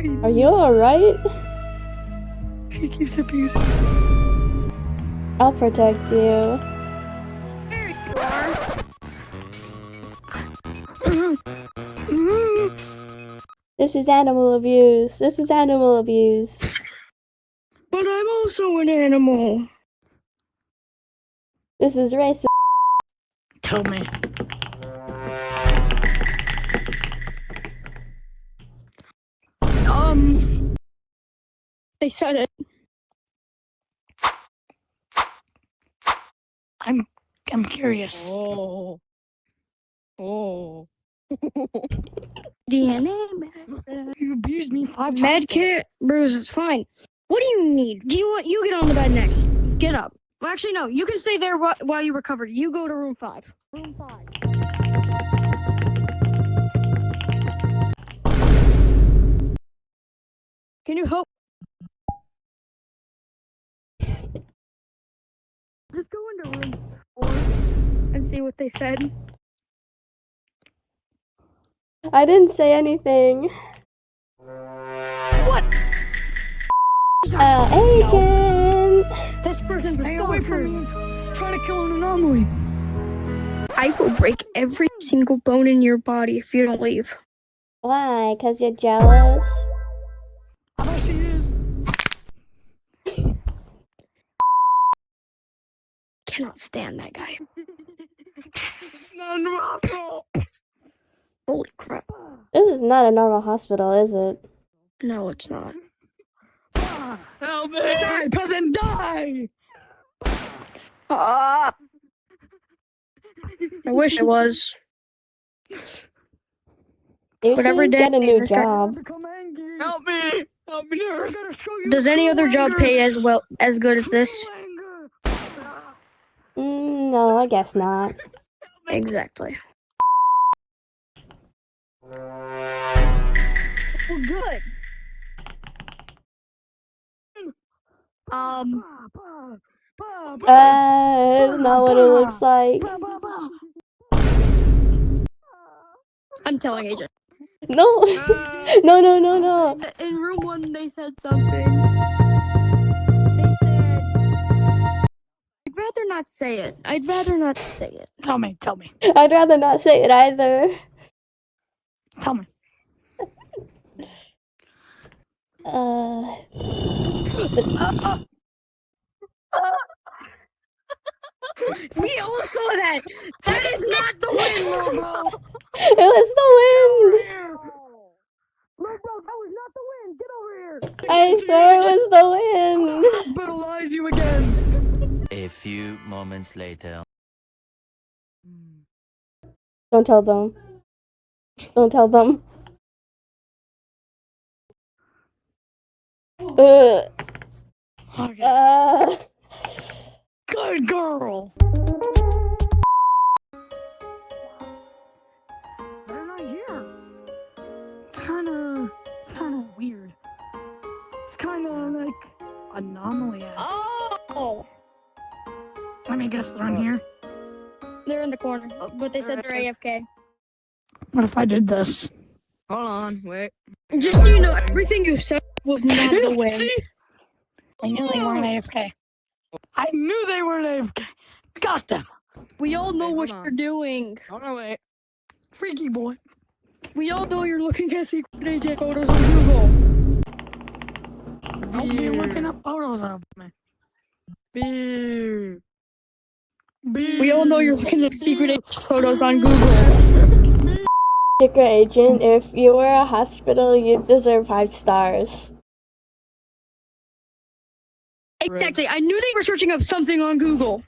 fine. Are you alright? She keeps abusing. I'll protect you. There you are. This is animal abuse. This is animal abuse. But I'm also an animal. This is racist. Tell me. They said it. I'm curious. Oh. DNA. You abused me 5 times. Medkit, Bruce, it's fine. What do you need? Do you want you get on the bed next? Get up. Well, actually, no. You can stay there while you recover. You go to room 5. Room 5. Can you help? Just go into room 4 and see what they said. I didn't say anything. What? Agent! This person's a Stay away stalker. from me. Trying to kill an anomaly. I will break every single bone in your body if you don't leave. Why? 'Cause you're jealous? How about she is? Cannot stand that guy. It's not normal. Holy crap. This is not a normal hospital, is it? No, it's not. Help me! Die, peasant, die! I wish it was. You Whatever should day get a new this guy- job. Become angry. Help me! Help me, nurse! I gotta show you Does any true other job anger. pay as well as good as this? True anger. No, I guess not. Exactly. Well, good. It's not what it looks like. I'm telling Agent. No! No. In room 1, they said something. They said... I'd rather not say it. I'd rather not say it. Tell me. I'd rather not say it either. Tell me. We all saw that! That is not the wind, Lobo! It was the wind! Lobo, that was not the wind! Get over here! I swear it was the wind! Hospitalize you again. A few moments later. Don't tell them. Don't tell them. Okay. Good girl. They're not here. It's kind of weird. It's kind of like anomaly. Oh! Let me guess, they're in here. They're in the corner, but they said they're AFK. What if I did this? Hold on, wait. Just so you know, everything you said was not the wind. See? I knew they weren't AFK. I knew they weren't AFK. Got them. We all know Wait, what hold on. you're doing. Hold on, wait. Freaky boy. We all know you're looking at secret agent photos on Google. Don't be looking up photos of me. Beer. We all know you're looking at secret agent photos on Google. Secret agent, if you were a hospital, you deserve 5 stars. Exactly. I knew they were searching up something on Google.